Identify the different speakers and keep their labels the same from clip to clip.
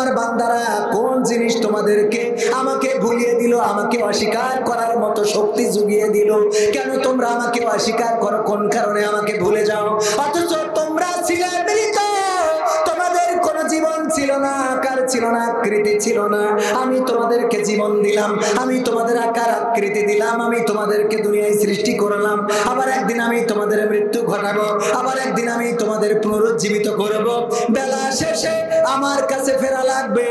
Speaker 1: আমার বান্দারা কোন জিনিস তোমাদেরকে আমাকে ভুলিয়ে দিল, আমাকে অস্বীকার করার মতো শক্তি জুগিয়ে দিল? কেন তোমরা আমাকে অস্বীকার করো? কোন কারণে আমাকে ভুলে যাও? অথচ তোমরা ছিলে মৃত, তোমাদের কোনো জীবন ছিল না, আকার ছিল না, আকৃতি ছিল না। আমি তোমাদেরকে জীবন দিলাম, আমি তোমাদের আকার আকৃতি দিলাম, আমি তোমাদেরকে দুনিয়ায় সৃষ্টি করলাম। আবার একদিন আমি তোমাদের মৃত্যু ঘটাবো, আবার একদিন আমি তোমাদের পুনরুজ্জীবিত করব। বেলা শেষে আমার কাছে ফেরা লাগবে।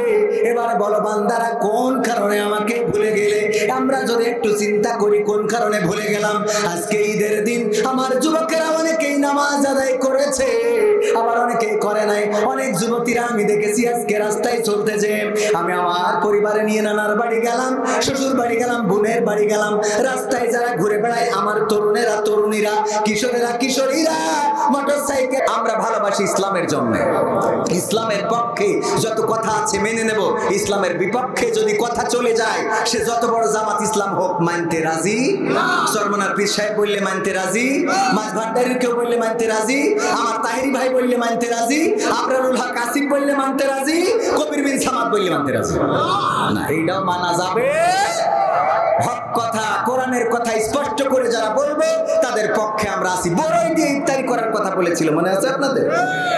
Speaker 1: এবার বলো বান্দারা কোন কারণে আমাকে ভুলে গেলে? আমরা যদি একটু চিন্তা করি কোন কারণে ভুলে গেলাম। আজকে ঈদের দিন আমার যুবকেরা অনেকেই নামাজ আদায় করেছে, আবার অনেকেই করে নাই। অনেক যুবতীরা আমি দেখেছি আজকে রাস্তায় চলতে যে আমি আমার পরিবারে নিয়ে নানার বাড়ি গেলাম, শ্বশুর বাড়ি গেলাম, বোনের বাড়ি গেলাম, রাস্তায় যারা ঘুরে বেড়ায় আমার তরুণেরা, তরুণীরা, কিশোরেরা, কিশোরীরা, মোটরসাইকেল। আমরা ভালোবাসি ইসলামের জন্য, ইসলামের পক্ষে যত কথা আছে মেনে নেব। ইসলামের বিপক্ষে যদি কথা চলে যায়, সে যত বড় জামাত ইসলাম হোক মানতে রাজি। সরমনার পীর সাহেব বললে মানতে রাজি, মাছ ভান্ডারীর কেউ বললে মানতে রাজি, আমার তাহিরি ভাই বললে মানতে রাজি, আবরারুল হক আসিফ বললে মানতে রাজি, কবির বিন সামাদ বললে মানতে রাজি না। এইটাও মানা যাবে। হক কথা, কোরআনের কথা স্পষ্ট করে যারা বলবে তাদের পক্ষে আমরা আছি। বড়ই দিয়ে ইফতারি করার কথা বলেছিল, মনে আছে আপনাদের?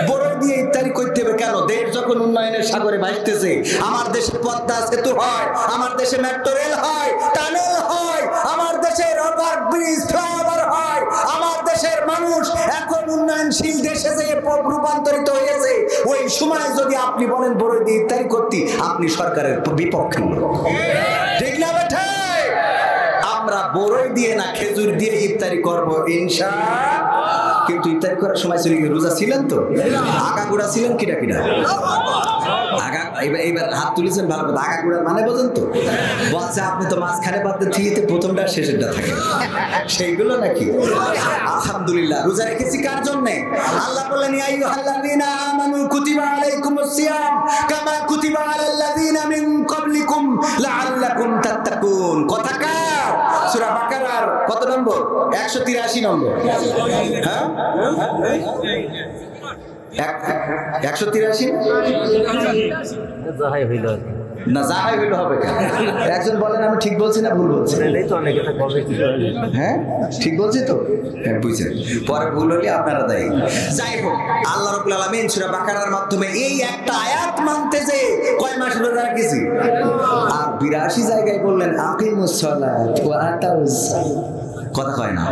Speaker 1: বড়ই দিয়ে ইফতারি করতে হবে কেন? দেশ যখন উন্নয়নের সাগরে ভাসতেছে, আমার দেশে পদ্মা সেতু হয়, আমার দেশে মেট্রো রেল হয়, টানেল হয়, আমার দেশের ওভার ব্রিজ, ফ্লাইওভার হয়, আমার দেশের মানুষ এখন উন্নয়নশীল দেশে যে রূপান্তরিত হয়েছে। ওই সময় যদি আপনি বলেন বড়ই দিয়ে ইফতারি করতে, আপনি সরকারের বিপক্ষে। ঠিক না বেঠা? আমরা বড়ই দিয়ে না খেজুর দিয়ে ইফতারি করবো ইনশাআল্লাহ। কিন্তু ইফতারি করার সময় চলে গিয়ে রোজা ছিলেন তো? আগাগোড়া ছিলেন কিনা কিনা? এইবার হাত তুলেছেন ভালো কথা। আগাগোড়ার মানে বোঝেন তো? বলছে আপনি তো মাঝখানে বাদে থিয়েতে প্রথমটা শেষেরটা থাকে, সেইগুলো নাকি? আলহামদুলিল্লাহ। রোজা রেখেছি কার জন্য? আল্লাহ বললেন ইয়া আইয়ুহাল্লাযীনা আমানু কুতিবা আলাইকুমুস সিয়াম কামা কুতিবা আলাল্লাযীনা মিন ক্বাবলিকুম লাআল্লাকুম তাত্তাকুন। কথা কার? সূরা বাকারার কত নম্বর? 183 নম্বর। হ্যাঁ 183 না, যাহাই হইল হবে কেন? একজন বলেন আমি ঠিক বলছি না ভুল বলছি? হ্যাঁ ঠিক বলছি তো? হ্যাঁ বুঝছেন, পরে ভুল হলে আপনারা দায়ী। যাই হোক, আল্লাহ রাব্বুল আলামিন সূরা বাকারার মাধ্যমে এই একটা আয়াত মানতে যে কয় মাস রোজা রেখেছি, আর 82 জায়গায় বললেন আকিমুস সালাত ওয়া আতাউজ যাকাত। কথা কয় না?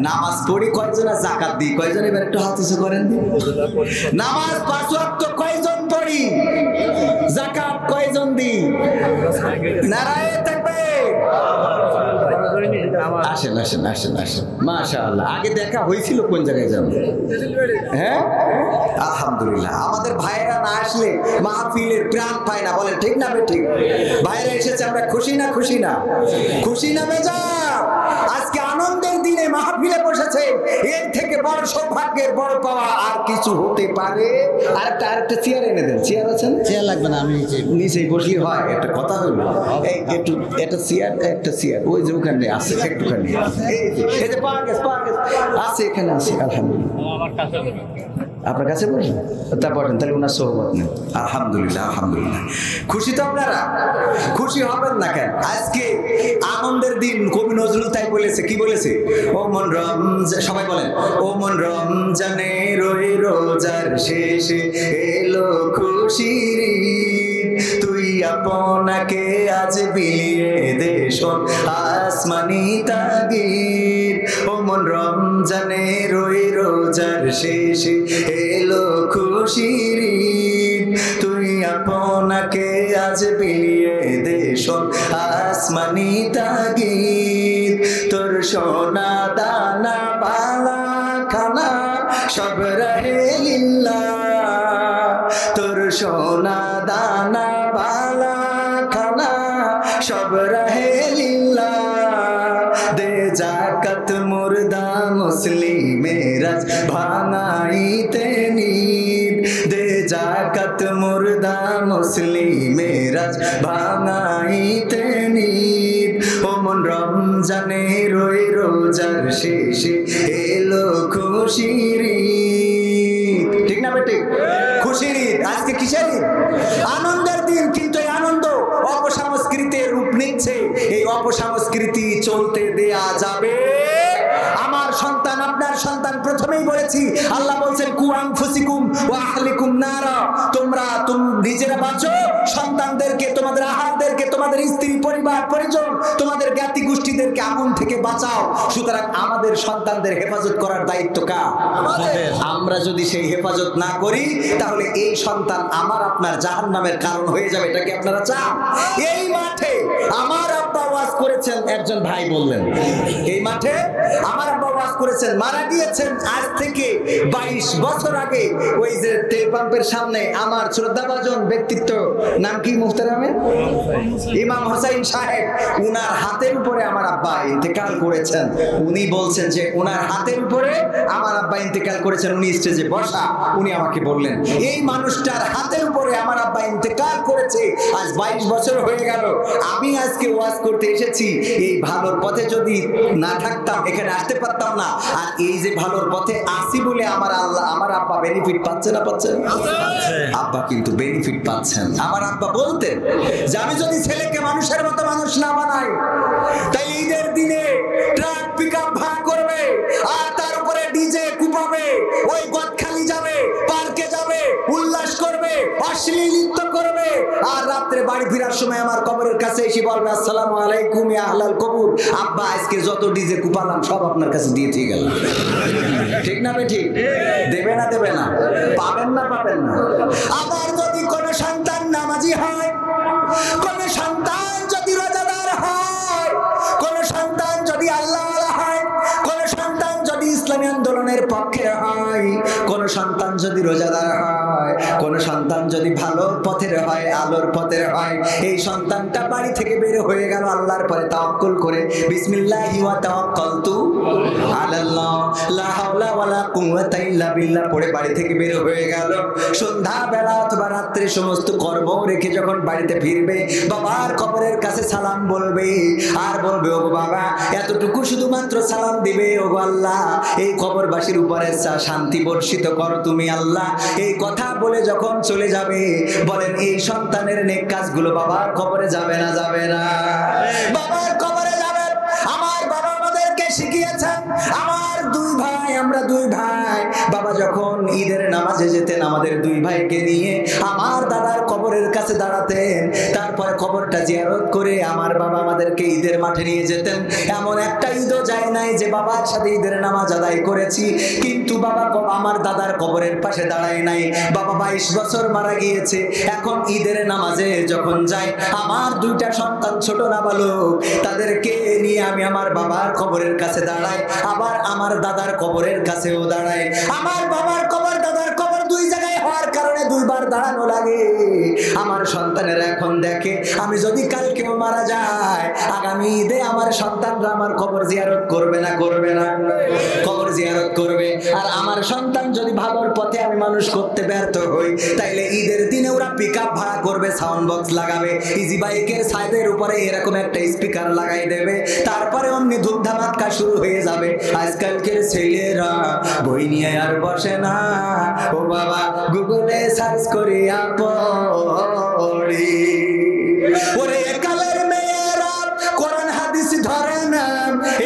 Speaker 1: নামাজ পড়ি কয়জন, আর যাকাত দিই কয়জন? এবার একটু হাত উঁচু করেন। নামাজ 5 ওয়াক্ত কয়জন পড়ি, যাকাত কয়জন দিই? নারায়ে তাকবীর। আসেন আসেন আসেন আসেন, মাশাআল্লাহ। আগে দেখা হয়েছিল কোন জায়গায় যাব? হ্যাঁ আলহামদুলিল্লাহ। আমাদের ভাইয়েরা না আসলে মাহফিলের প্রাণ পায় না, বলেন ঠিক না ঠিক? ভাইয়েরা এসেছে, আমরা খুশি না? খুশি না? খুশি না বেজা? আজকে আনন্দের দিনে মাহফিলে বসেছে, এর থেকে বড় সৌভাগ্যের বড় পাওয়া আর কিছু হতে পারে? আরেকটা চেয়ার এনে দেন। চেয়ার আছেন? চেয়ার লাগবে না, আমি নিচেই বসি। হয় একটা কথা হলো, এই একটু একটা চেয়ার ওই যে ওখানে আছে, একটুখানি এই যে পাওয়া গেছে আছে, এখানে আছে। আলহামদুলিল্লাহ। আপনার কাছে বসেন, তা বলেন, তাহলে ওনার সোহবত নেন। আলহামদুলিল্লাহ আলহামদুলিল্লাহ। খুশি তো আপনারা? খুশি হবেন না কেন? আজকে আনন্দের দিন। কবি নজরুল তাই বলেছে। কি বলেছে? ও মন রমজান, সবাই বলেন, ও মন রমজানে রই রোজার শেষে এলো খুশির ঈদ, তুই আপনাকে আজ বিলিয়ে দে শোন আসমানি তাগিদ। ও মন রমজানে রই রোজার শেষে এলো খুশির ঈদ, তুই আপনাকে আজ বিলিয়ে দে শোন আসমানি তাগিদ। তোর সোনা দানা বালা খানা সব রহে লিল্লাহ, তোর সোনা দানা বালা খানা সব রহে লিল্লাহ। দে যাকাত মুর্দা মুসলিমেরাজ ভাঙাইতে নিদ, দে যাকাত মুর্দা মুসলিমেরাজ ভাঙাইতে নিদ। ও মন রমজানে রই রোজার শেষে এলো খুশির ঈদ। ঠিক না বেটি? খুশির ঈদ। আজকে কিসের দিন? আনন্দের দিন। কিন্তু এই আনন্দ অপসংস্কৃতির রূপ নিচ্ছে। এই অপসংস্কৃতি চলতে দেয়া যাবে? আমার সন্তান, আপনার সন্তান, প্রথমেই বলেছি আল্লাহ বলছেন কু আনফুসিকুম ওয়া আহলিকুম নারা, তোমরা নিজেরা বাঁচো, সন্তানদেরকে, তোমাদের আহারদেরকে, তোমাদের স্ত্রী, পরিবার, পরিজন, তোমাদের জ্ঞাতি গোষ্ঠীদেরকে আগুন থেকে বাঁচাও। সুতরাং আমাদের সন্তানদের হেফাজত করার দায়িত্ব কার? আমাদের। আমরা যদি সেই হেফাজত না করি তাহলে এই সন্তান আমার আপনার জাহান্নামের কারণ হয়ে যাবে। এটা কি আপনারা চান? এই মাঠে আমার আব্বা ওয়াজ করেছেন, একজন ভাই বললেন এই মাঠে আমার আব্বা ওয়াজ করেছেন, মারা গিয়েছেন আজ থেকে 22 বছর আগে। ওই যে তেল পাম্পের সামনে আমার শ্রদ্ধাভাজন ব্যক্তিত্ব, নাম কি মুহতারামে? ইমাম হোসাইন সাহেব, উনার হাতের উপরে আমার আব্বা ইন্তেকাল করেছেন। উনি বলছেন যে উনার হাতের উপরে আমার আব্বা ইন্তেকাল করেছেন। উনি স্টেজে বসা, উনি আমাকে বললেন এই মানুষটার হাতের উপরে আমার আব্বা ইন্তেকাল করেছে, আজ 22 বছর হয়ে গেল। আমি আজকে ওয়াজ করতে এসেছি, এই ভালোর পথে যদি না থাকতাম এখানে আসতে পারতাম না। আর এই যে ভালোর পথে আসি বলে আমার আব্বা বেনিফিট পাচ্ছে না? পাচ্ছেন? আব্বা কিন্তু বেনিফিট পাচ্ছেন। আমার আব্বা বলতেন যে আমি যদি ছেলেকে মানুষের মতো মানুষ না বানাই, তাই ঈদের দিনে ট্রাক পিকআপ ভাগ করবে আর তার উপরে ডিজে কুপাবে, ওই গদখালি যাবে, পার্কে যাবে, উল্লাস করবে, অশ্লীল নৃত্য করবে, আর রাত্রে বাড়ি ফেরার সময় আমার কবরের কাছে এসে বলবে আসসালামু আলাইকুম ইয়া আহলাল কবর, আব্বা আজকে যত ডিজে কুপালাম সব আপনার কাছে দিয়ে দিয়ে গেল। ঠিক না ঠিক? দেবে না দেবে না? পাবেন না পাবেন না? আবার যদি কোনো সন্তান নামাজি হয়, কোন সন্তান যদি রোজাদার হয়, কোন সন্তান যদি আল্লাহওয়ালা হয়, কোন সন্তান যদি ইসলামী আন্দোলনের পক্ষে হয়, কোন সন্তান যদি রোজাদার হয়, কোন সন্তান যদি ভালো পথের হয়, আলোর পথের হয়, এই সন্তানটা বাড়ি থেকে বের হয়ে গেল আল্লাহর পরে তাওয়াক্কুল করে, বিসমিল্লাহি ওয়া তাওয়াক্কালতু আলাল্লাহ লা হাওলা ওয়ালা কুওয়াতা ইল্লা বিল্লাহ পড়ে বাড়ি থেকে বের হয়ে গেল। সন্ধ্যাবেলা অথবা রাত্রে সমস্ত কর্ম রেখে যখন বাড়িতে ফিরবে, বাবার কবরের কাছে সালাম বলবে, আর বলবে ওগো বাবা, এতটুকু শুধুমাত্র সালাম দিবে, ওগো আল্লাহ এই কবরবাসীর উপরে শান্তি বর্ষিত করো তুমি আল্লাহ। এই কথা বলে যখন চলে যাবে, বলেন এই সন্তানের নেক কাজগুলো বাবার কবরে যাবে না? যাবে না? বাবার কবরে যাবে। আমার বাবা আমাদেরকে শিখিয়েছেন, আমার দুই ভাই, আমরা দুই ভাই, বাবা যখন ঈদের নামাজে যেতেন আমাদের দুই ভাইকে নিয়ে আমার দাদার কবরের কাছে দাঁড়াতেন, তারপরে কবরটা জিয়ারত করে আমার বাবা আমাদেরকে ঈদের মাঠে নিয়ে যেতেন। এমন একটা ঈদও যায় নাই যে বাবার সাথে ঈদের নামাজ আদায় করেছি কিন্তু বাবা আমার দাদার কবরের পাশে দাঁড়ায় নাই। বাবা 22 বছর মারা গিয়েছে, এখন ঈদের নামাজে যখন যাই আমার দুইটা সন্তান ছোট নাবালক, তাদেরকে নিয়ে আমি আমার বাবার কবরের কাছে দাঁড়াই, আবার আমার দাদার কবরের কাছেও দাঁড়াই। আমার বাবার কবর দাদার কবর দুই জায়গায় হওয়ার কারণে দুইবার দাঁড়ানো লাগে। আমার সন্তানেরা এখন দেখে আমি যদি কালকেও মারা যায়, আগামী ঈদে আমার সন্তানরা আমার কবর জিয়ারত করবে না? করবে না? কবর জিয়ারত করবে। আর আমার সন্তান যদি ভালোর পথে আমি মানুষ করতে ব্যর্থ হই, তাইলে ঈদের দিনে ওরা পিকআপ ভাড়া করবে, সাউন্ড বক্স লাগাবে, ইজি বাইকের সাইডের উপরে এরকম একটা স্পিকার লাগাই দেবে, তারপরে অমনি ধুমধামাক্কা শুরু হয়ে যাবে। আজকালকের ছেলেরা বই নিয়ে আর বসে না, ও বাবা গুগলে সার্চ করিয়া পড়ি। ওরে কালের মেয়েরা কোরআন হাদিস ধরে না,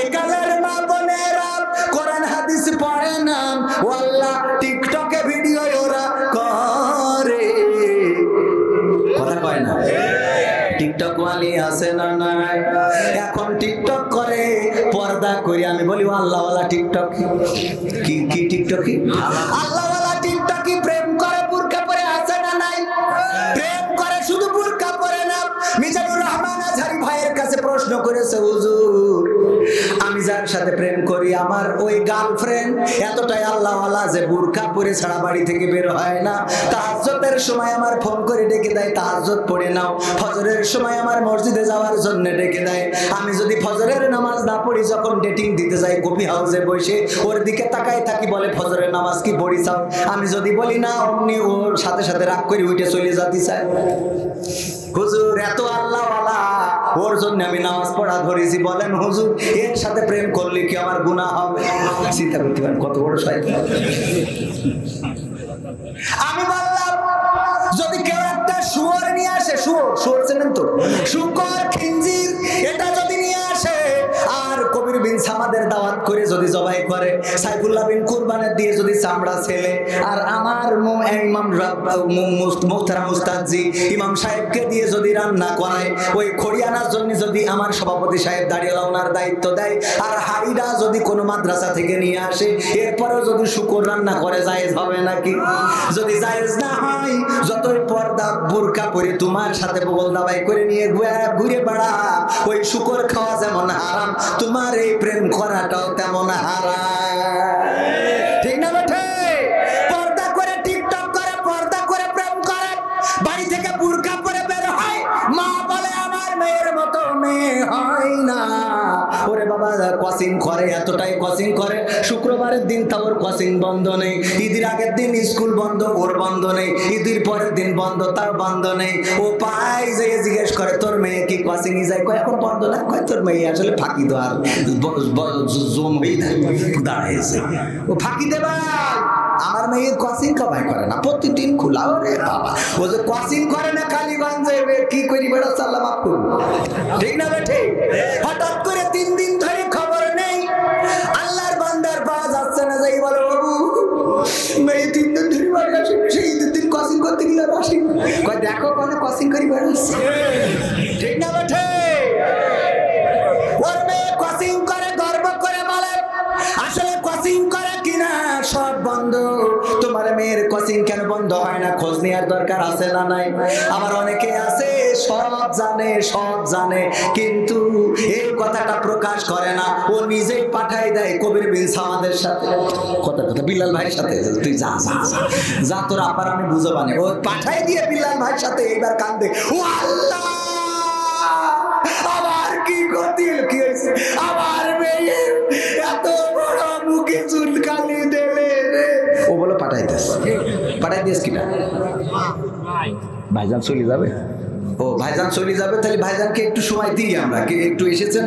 Speaker 1: এ কালের মা বোনেরা কোরআন হাদিস পড়ে না, ওয়াল্লাহ টিকটকে ভিডিও ওরা করে। কথা কয় না? টিকটক ওয়ালি আছে না নাই? এখন টিকটক করে পর্দা করে। আমি বলি আল্লাহওয়ালা টিকটক কি? কি টিকটক? আল্লাহওয়ালা টিকটক কি প্রেম করে বুরকা পরে আছে না নাই? প্রেম করে শুধু বুরকা পরে না। মিজানুর রহমান আজহারি ভাইয়ের কাছে প্রশ্ন করেছে, হুজুর আমি যার সাথে প্রেম করি আমার ওই গার্লফ্রেন্ড এতটাই আল্লাহওয়ালা যে বুরকা পরে ছাড়া বাড়ি থেকে বের হয় না, তাহাজ্জুদের সময় আমার ফোন করে ডেকে দেয় তাহাজ্জুদ পড়ে নাও, ফজরের সময় আমার মসজিদে যাওয়ার জন্য ডেকে দেয়। আমি যদি ফজরের নামাজ না পড়ি, যখন ডেটিং দিতে যাই কফি হাউসে বসে ওর দিকে তাকাই থাকি, বলে ফজরের নামাজ কি পড়ি চাও? আমি যদি বলি না, অমনি ওর সাথে সাথে রাগ করে উঠে চলে যেতে চায়। হুজুর এত আল্লাহওয়ালা, ওর জন্য আমি নামাজ পড়া ধরেছি, বলেন হুজুর এর সাথে প্রেম করলে কি আমার গুনাহ হবে? চিন্তা করতে পারেন কত বড় শয়তান। আমি বললাম ছেলে আর আমার ইমাম মুহতারাম মুস্তাদজি ইমাম সাহেবকে দিয়ে যদি রান্না করায়, ওই খড়িয়ানার জন্য যদি আমার সভাপতি সাহেব দাঁড়িয়ে ওনার দায়িত্ব দেয়, আর হাড়িটা যদি কোনো মাদ্রাসা থেকে নিয়ে আসে, এরপরেও যদি শুকর রান্না করে জায়েজ হবে নাকি? যদি জায়েজ না হয়, যতই পর্দা বুরকা পরে তোমার সাথে বগল দাবাই করে নিয়ে ঘুরে বেড়া, ওই শুকর খাওয়া যেমন হারাম, তোমার এই প্রেম করাটাও তেমন হারাম। ঠিক না বেঠে? পর্দা করে টিকটক করে, পর্দা করে প্রেম করে, বাড়ি থেকে বুরকা পরে বের হয়, মা বলে আমার মেয়ের মতো মেয়ে হয় না। ওরে বাবা কোচিং করে, এতটাই কোচিং করে, শুক্রবারের দিন তার কোচিং বন্ধ নেই, ঈদের আগের দিন স্কুল বন্ধ, ওর বন্ধ নেই, ঈদের পরের দিন বন্ধ, তার বন্ধ নেই। ও পাই যে জিজ্ঞেস করে তোর মেয়ে কি কোচিং এ যায়? কয় এখন বন্ধ না। কয় তোর মেয়ে আসলে ফাঁকি দেওয়ার জম হয়ে দাঁড়াইছে, ও ফাঁকি দেবা। আমার মেয়ে কোচিং কবাই করে না, প্রতিদিন খোলা। ওরে বাবা, ও যে কোচিং করে না কালীগঞ্জে, কি করি বেড়া চাল্লা বাপ করবো। ঠিক না বেঠে? হঠাৎ করে 3 দিন ধরে খবর নেই, আল্লাহর বান্দার পাওয়া যাচ্ছে না, যাই বলো বাবু মেয়ে 3 দিন ধরে বাড়ি আসে, সেই ঈদের দিন কোচিং করতে গেলে আর আসি। কয় দেখো কোনো কোচিং করি বেড়াচ্ছে। ঠিক না বেঠে? ওর মেয়ে কোচিং করে, গর্ব করে বলে আসলে কোচিং করে কিনা সব বন্ধ। তোমার মেয়ের কোচিং কেন বন্ধ হয় না, খোঁজ নেওয়ার দরকার আছে না নাই? আমার অনেকে আছে সব জানে, সব জানে, কিন্তু এই কথাটা প্রকাশ করে না। ও নিজেই পাঠাই দেয় কবির বিন সামাদের সাথে, কথা বিল্লাল ভাইয়ের সাথে, তুই যা যা যা, তোর আপার আমি বুঝবানে। ও পাঠাই দিয়ে বিল্লাল ভাইয়ের সাথে এইবার কান্দে, ও আল্লাহ আমার কি গতি, কি হয়েছে আমার মেয়ে এত বড় মুখে চুলকালি দেবে রে। ও বলে পাঠাই দিস কিনা, ভাইজান চলে যাবে। ও ভাইজান চলে যাবে, তাহলে ভাইজানকে একটু সময় দিই আমরা। একটু এসেছেন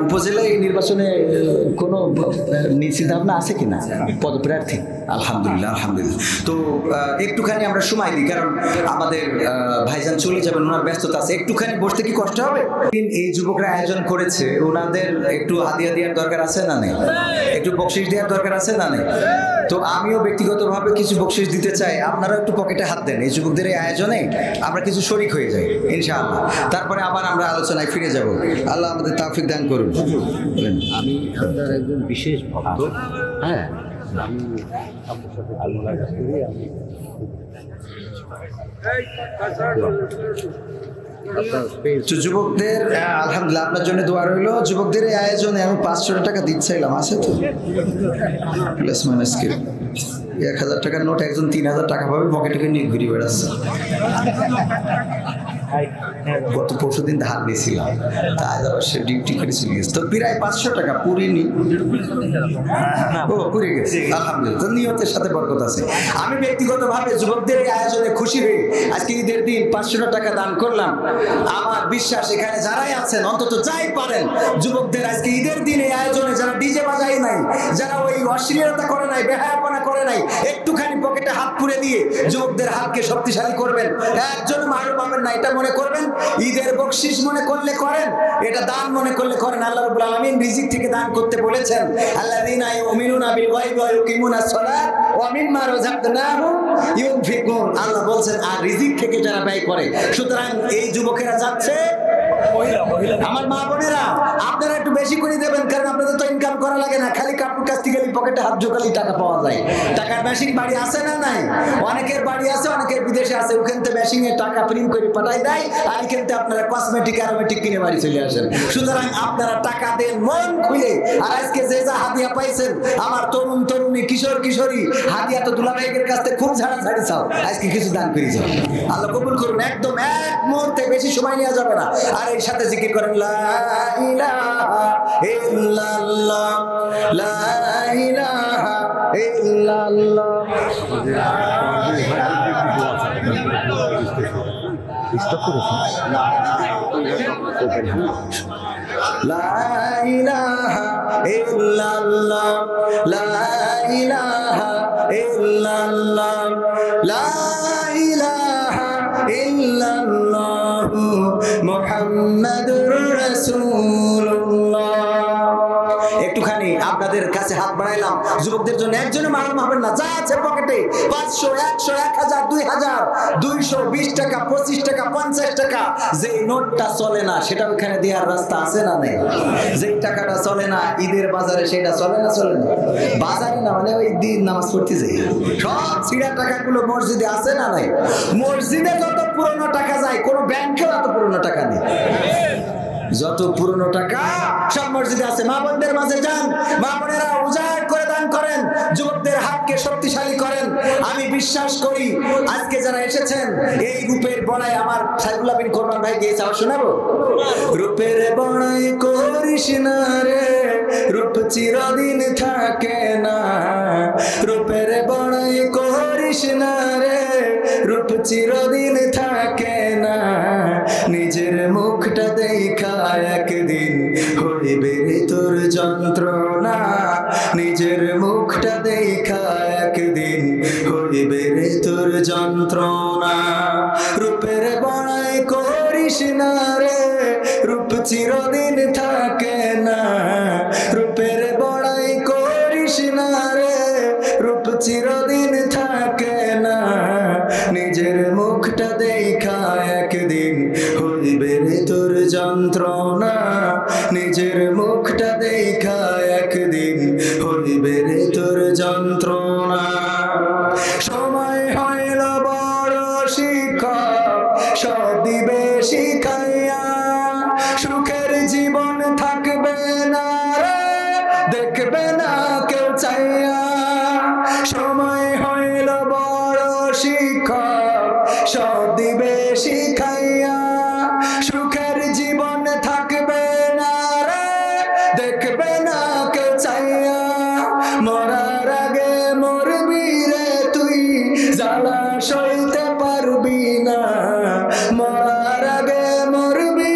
Speaker 1: উপজেলায় নির্বাচনে, কোনো চিন্তা ভাবনা আছে কিনা পদপ্রার্থী? আলহামদুলিল্লাহ, আলহামদুলিল্লাহ। তো একটুখানি আমরা সময় দিই, কারণ আমাদের ভাইজান চলে যাবেন, ওনার ব্যস্ততা আছে, একটুখানি বসতে কি কষ্ট হবে? এই যুবকরা আয়োজন করেছে, ওনাদের একটু হাদিয়া দেওয়ার দরকার আছে না নেই? একটু বকশিশ দেওয়ার দরকার আছে না নেই? তো আমিও ব্যক্তিগতভাবে কিছু বকশিশ দিতে চাই, আপনারা একটু পকেটে হাত দেন। এই যুবকদের এই আয়োজনে আমরা কিছু শরিক হয়ে যাই ইনশাআল্লাহ, তারপরে আবার আমরা আলোচনায় ফিরে যাব। আল্লাহ আমাদের তৌফিক দান করুন।
Speaker 2: আমি আপনার একজন বিশেষ ভক্ত। হ্যাঁ, আমি আপনার সাথে আল্লাহ কাছ থেকে আমি
Speaker 1: যুবকদের আলহামদুলিল্লাহ আপনার জন্য দোয়া রইল। যুবকদের এই আয়োজনে আমি 500 টাকা দিচ্ছিলাম, আছে তো প্লাস মাইনাস কি 1000 টাকার নোট, একজন 3000 টাকা পাবে, পকেটে নিয়ে ঘুরে বেড়াচ্ছে। গত পরশুদিন ধার নিয়েছিলাম, তাই আবার সে ডিউটি করে চলে গেছে, তো প্রায় 500 টাকা পুরিনি। ও পুরে গেছে, আলহামদুলিল্লাহ, নিয়তের সাথে বরকত আছে। আমি ব্যক্তিগতভাবে যুবকদের এই আয়োজনে খুশি হয়ে আজকে ঈদের দিন 500 টাকা দান করলাম। আমার বিশ্বাস এখানে যারাই আছেন, অন্তত যাই পারেন, যুবকদের আজকে ঈদের দিন এই আয়োজনে যারা ডিজে বাজাই নাই, যারা ওই অশ্লীলতা করে নাই, বেহায়াপনা করে নাই, একটুখানি পকেটে হাত পুরে দিয়ে যুবকদের হাতকে শক্তিশালী করবেন। একজন মারও পাবেন না, এটা মনে করবেন ঈদের বকশিশ মনে করলে করেন, এটা দান মনে করলে করেন। আল্লাহ রাব্বুল আলামিন রিজিক থেকে দান করতে বলেছেন, আল্লাযীনা ইউমিনুনা বিল গায়বি ওয়া ইউকিমুনাস সালাত ওয়া মিম্মা রাযাকনাহুম ইউনফিকুন। আল্লাহ বলেন আর রিজিক থেকে যারা ব্যয় করে। সুতরাং এই যুবকেরা যাচ্ছে, আমার মা বোনেরা আপনারা একটু বেশি করে দেবেন, কারণ আপনাদের তো ইনকাম করা লাগে না, খালি কাপড় কাছ থেকে পকেটে হাত ঢোকালি টাকা পাওয়া যায়। টাকার মেশিন বাড়ি আছে না নাই? অনেকের বাড়ি আছে, অনেকের বিদেশে আছে, ওখান থেকে মেশিনে টাকা প্রিন্ট করে পাঠাই দেয়, আর এখান থেকে আপনারা কসমেটিক অ্যারোমেটিক কিনে বাড়ি চলে আসেন। সুতরাং আপনারা টাকা দেন মন খুলে। আর আজকে যে যা হাদিয়া পাইছেন, আমার তরুণ তরুণী, কিশোর কিশোরী, হাদিয়া তো দুলাভাইয়ের কাছ থেকে খুব ঝাড়াঝাড়ি চাও, আজকে কিছু দান করে যাও, আল্লাহ কবুল করুন। একদম এক মুহূর্তে, বেশি সময় নেওয়া যাবে না। আর এই সাথে জিকির করেন লা ইলাহা ইল্লাল্লাহ, লা ইলাহা ইল্লাল্লাহ। লা ইলাহা ইল্লাল্লাহ, লা ইলাহা ইল্লাল্লাহ, লা ইলাহা ইল্লাল্লাহ মুহাম্মাদুর রাসূলুল্লাহ। একটুখানি আপনাদের কাছে হাত বাড়াইলাম, যুবকদের জন্য একজনে মালুম হবেন না, যা আছে পকেটে 500 100 1000 2000 220 টাকা 25 টাকা 50 টাকা, যে নোটটা চলে না সেটা ওখানে দেওয়ার রাস্তা আছে না নাই? যে টাকাটা চলে না ঈদের বাজারে সেটা চলে না? চলে না বাজারে না, মানে ওই দিন নামাজ পড়তে যাই সব ছিঁড়া টাকাগুলো মসজিদে আছে না নাই? মসজিদে যত পুরনো টাকা যায় কোন ব্যাংকেও এত পুরনো টাকা নেই। যত পুরনো টাকা সব মসজিদে আছে। মা বোনদের মাঝে যান, মা বোনেরা উজাড় করে দান করেন, যুবকদের হাতকে শক্তিশালী করেন। আমি বিশ্বাস করি আজকে যারা এসেছেন এই রূপের বড়াই, আমার সাইফুল্লাহ বিন কোরবান ভাই গিয়েছে, আবার শোনাবো। রূপের বড়াই করিস না রে, রূপ চিরদিন থাকে না। রূপের বড়াই করিস না রে, রূপ চিরদিন থাকে না। নিজের মুখটা দেখা একদিন হইবে রে তোর যন্ত্রণা। নিজের মুখটা দেখা একদিন হইবে রে তোর যন্ত্রণা। রূপের বড়াই করিস না রে, রূপ চিরদিন থাকে না। রূপের বড়াই করিস না রে, রূপ চিরদিন থাকে না। নিজের মুখটা দেখা একদিন হইবে রে তোর যন্ত্রণা। নিজের মুখটা দেখা একদিন হইবে রে তোর যন্ত্রণা। সময় হইল বড় শিক্ষক, সব দিবে শিখাইয়া। সুখের জীবন থাকবে না রে, দেখবে না কেউ চাইয়া। সময় হইল বড় শিক্ষক, সব দিবে শিখাইয়া। সুখের জীবন থাকবে না রে, দেখবে না কেউ চাইয়া। মরার আগে মরবি রে তুই, জ্বালা সইতে পারবি না। মরার আগে মরবি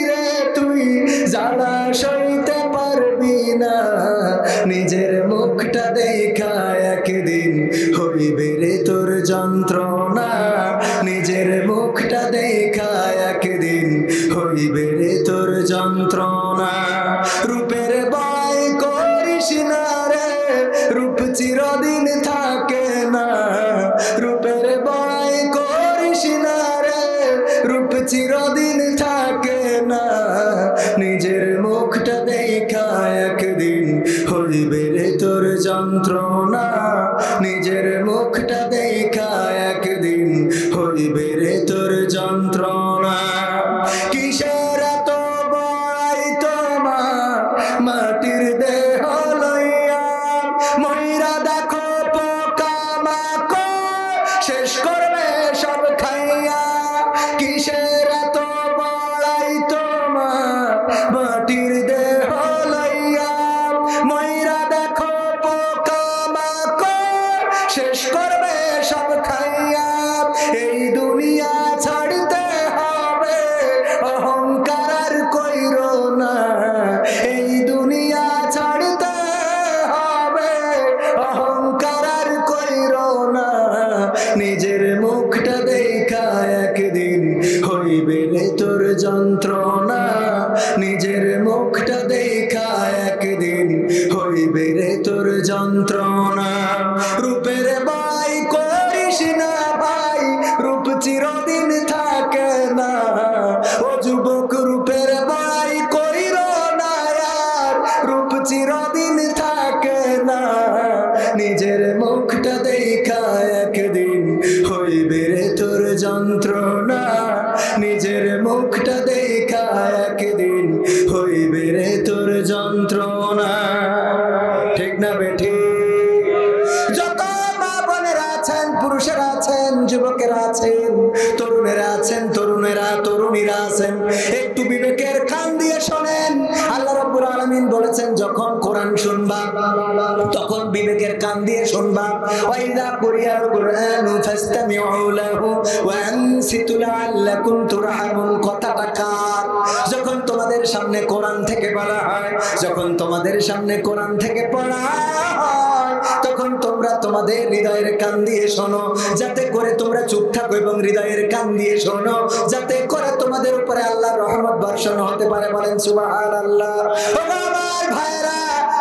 Speaker 1: রে তুই, জ্বালা সইতে পারবি না। নিজের মুখটা দেখা একদিন হইবে রে তোর যন্ত্রণা। নিজের মুখটা দেখা একদিন হইবে রে তোর যন্ত্রণা। রূপের বড়াই করিস না রে, রূপ চিরদিন থাকে না। রূপের বড়াই করিস না রে, রূপ চিরদিন থাকে না। নিজের মুখটা দেখা একদিন হইবে রে তোর যন্ত্রণা। নিজের মুখটা দেখা একদিন হইবে রে তোর যন্ত্রণা। কিসের এত বড়াই তোমার, মাটির দেহ লইয়া। ময়রা দেখো পোকা মাকড়, শেষ করবে সব খাইয়া। কিসের এত বড়াই তোমার, মাটির দেহ লইয়া। ময়রা দেখো পোকা মাকড়, শেষ করবে সব খাইয়া। এই দুনিয়া ছাড়তে হবে, অহংকার আর কইরো না। এই দুনিয়া ছাড়তে হবে, অহংকার আর কইরো না। নিজের মুখটা দেখা একদিন হইবে রে তোর যন্ত্রণা। নিজের মুখটা দেখা একদিন হইবে রে তোর যন্ত্রণা। রূপের বড়াই করিস না ভাই, রূপ চিরদিন থাকে না। ও যুবক রূপের বড়াই কইরো না আর, রূপ চিরদিন থাকে না। নিজের মুখটা দেখা একদিন হইবে রে তোর যন্ত্রণা। নিজের মুখটা দেখা একদিন হইবে রে তোর যন্ত্রণা। ঠিক না বেঠি? যত মা বোনেরা আছেন, পুরুষেরা আছেন, যুবকেরা আছেন, তরুণেরা আছেন, তরুণীরা আছেন, একটু বিবেকের কান দিয়ে শোনেন। আল্লাহ রাব্বুল আলামিন বলেছেন যখন কোরআন শুনবা তখন বিবেকের কান দিয়ে শুনবা। ওয়াইদা কুরিয়াল কুরআনু ফাসতামিউ লাহু ওয়া আনসিতু লাআল্লাকুম তুরহামুন। কথাটা কার? যখন তোমাদের সামনে কোরআন থেকে বলা হয়, যখন তোমাদের সামনে কোরআন থেকে পড়া হয়, তখন তোমরা তোমাদের হৃদয়ের কান দিয়ে শোনো, যাতে করে তোমরা চুপ থাকো, এবং হৃদয়ের কান দিয়ে শোনো যাতে করে তোমাদের উপরে আল্লাহর রহমত বর্ষণ হতে পারে। বলেন সুবহানাল্লাহ। ও আমার ভাইরা,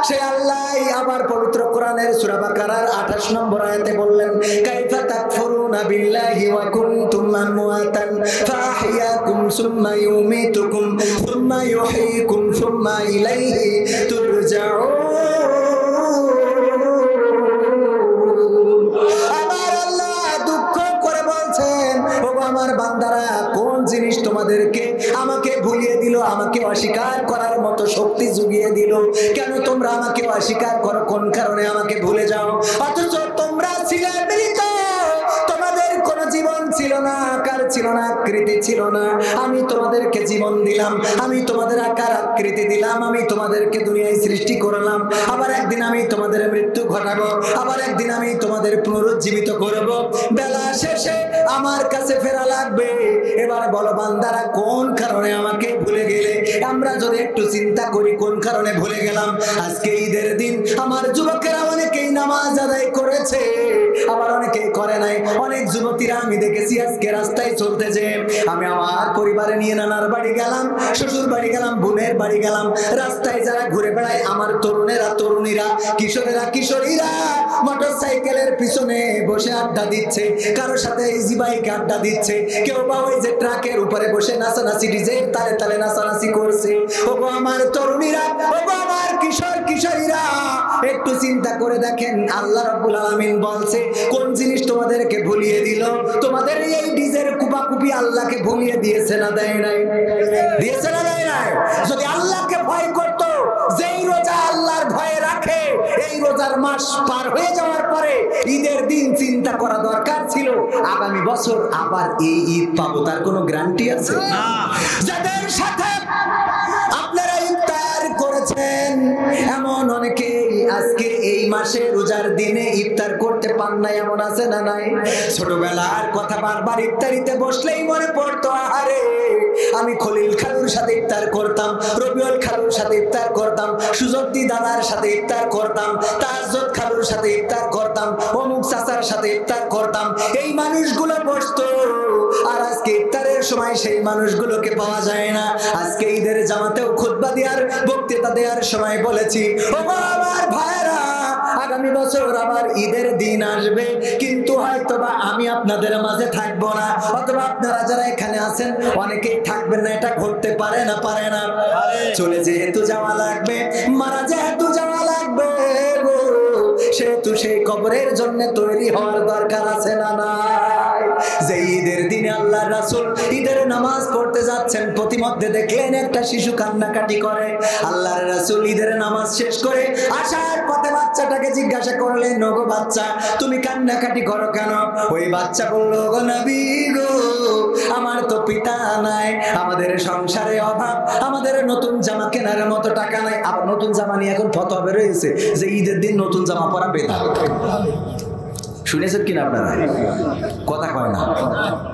Speaker 1: সে আল্লাহ আবার পবিত্র কোরআনের সূরা বাকারার 28 নম্বর আয়াতে বললেন, কাইফা তাকফুরুনা বিল্লাহি ওয়া কুনতুম আমওয়াতান ফাআহইয়াকুম সুম্মা ইউমীতুকুম সুম্মা ইউহয়িকুম সুম্মা ইলাইহি তুরজাউন। আমার বান্দারা, কোন জিনিস তোমাদেরকে আমাকে ভুলিয়ে দিল, আমাকে অস্বীকার করার মতো শক্তি জুগিয়ে দিল? কেন তোমরা আমাকে অস্বীকার করো? কোন কারণে আমাকে ভুলে যাও? অথচ তোমরা ছিলে মৃত, তোমাদের কোন জীবন ছিল না, আকার ছিল না, আকৃতি ছিল না। আমি তোমাদেরকে জীবন দিলাম, আমি তোমাদের আকার আকৃতি দিলাম, আমি তোমাদেরকে দুনিয়ায় সৃষ্টি করলাম। আবার একদিন আমি তোমাদের মৃত্যু ঘটাবো, আবার একদিন আমি তোমাদের পুনরুজ্জীবিত করব। বেলা শেষে আমার কাছে ফেরা লাগবে। এবার বলো বান্দারা, কোন কারণে আমাকে ভুলে গেলে? আমরা যদি একটু চিন্তা করি কোন কারণে ভুলে গেলাম। আজকে ঈদের দিন আমার যুবকেরা অনেকেই নামাজ আদায় করেছে, আবার অনেকেই করে নাই। অনেক যুবতীরা আমি দেখেছি আজকে রাস্তায় চলতে যে, আমি আমার পরিবারে নিয়ে নানার বাড়ি গেলাম, শ্বশুর বাড়ি গেলাম, বোনের বাড়ি গেলাম, রাস্তায় যারা ঘুরে বেড়ায় আমার তরুণেরা, তরুণীরা, কিশোরেরা, কিশোরীরা মোটরসাইকেলের পিছনে বসে আড্ডা দিচ্ছে, কারোর সাথে ইজি বাইকে আড্ডা দিচ্ছে, কেউ বা ওই যে ট্রাকের উপরে বসে নাচানাচি, ডিজের তালে তালে নাচানাচি করছে। ওগো আমার তরুণীরা, ওগো আমার কিশোর কিশোরীরা, একটু চিন্তা করে দেখেন আল্লাহ রাব্বুল আলামিন বলছে কোন জিনিস তোমাদেরকে ভুলিয়ে দিল? তোমাদের এই ডিজের কুপাকুপি আল্লাহকে ভুলিয়ে দিয়েছে না দেয় নাই? দিয়েছে না দেয় নাই? যদি আল্লাহকে ভয় করত, যেই রোজা আল্লাহর ভয়ে রাখে, এই রোজার মাস পার হয়ে যাওয়ার পরে ঈদের দিন চিন্তা করা দরকার ছিল আগামী বছর আবার এই ঈদ পাবো, তার কোনো গ্যারান্টি আছে? যাদের সাথে আপনারা ইফতার করেছেন, এমন অনেকেই আজকে এই মাসে রোজার দিনে ইফতার করতে পান না, এমন আছে না নাই? ছোটবেলার কথা বারবার ইফতারিতে বসলেই মনে পড়তো, আরে আমি খলিল খালুর সাথে ইফতার করতাম, রবিউল খালুর সাথে ইফতার করতাম, সুজদ্দি দাদার সাথে ইফতার করতাম, তাজ্জুদ খালুর সাথে ইফতার করতাম, অমুক চাচার সাথে ইফতার করতাম। এই মানুষগুলো বসতো, আর আজকে ইফতারের সময় সেই মানুষগুলোকে পাওয়া যায় না। আজকে ঈদের জামাতেও খুতবা দেওয়ার, বক্তৃতা দেওয়ার সময় বলেছি, ওগো আমার ভাইরা, আগামী বছর আবার ঈদের দিন আসবে, কিন্তু হয়তোবা আমি আপনাদের মাঝে থাকবো না, অথবা আপনারা যারা এখানে আছেন অনেকেই থাকবেন না। এটা ঘটতে পারে না? পারে না? চলে যেহেতু যাওয়া লাগবে, মারা যেহেতু যাওয়া লাগবে, সেহেতু সেই কবরের জন্য তৈরি হওয়ার দরকার আছে না নাই? যে ঈদের দিনে আল্লাহর রাসূল ঈদের নামাজ পড়তে যাচ্ছেন, প্রতিমধ্যে দেখলেন একটা শিশু কান্নাকাটি করে। আল্লাহর রাসূল ঈদের নামাজ শেষ করে আসার পথে বাচ্চাটাকে জিজ্ঞাসা করলেন, ওগো বাচ্চা, তুমি কান্নাকাটি করো কেন? ওই বাচ্চা বলল, ওগো নবী গো, আমার তো পিতা নাই, আমাদের সংসারে অভাব, আমাদের নতুন জামা কেনার মতো টাকা নাই। আবার নতুন জামা নিয়ে এখন ফতোয়া বের হয়েছে যে ঈদের দিন নতুন জামা পরা বেদাত। শুনেছেন কিনা আপনারা? কথা কয় না।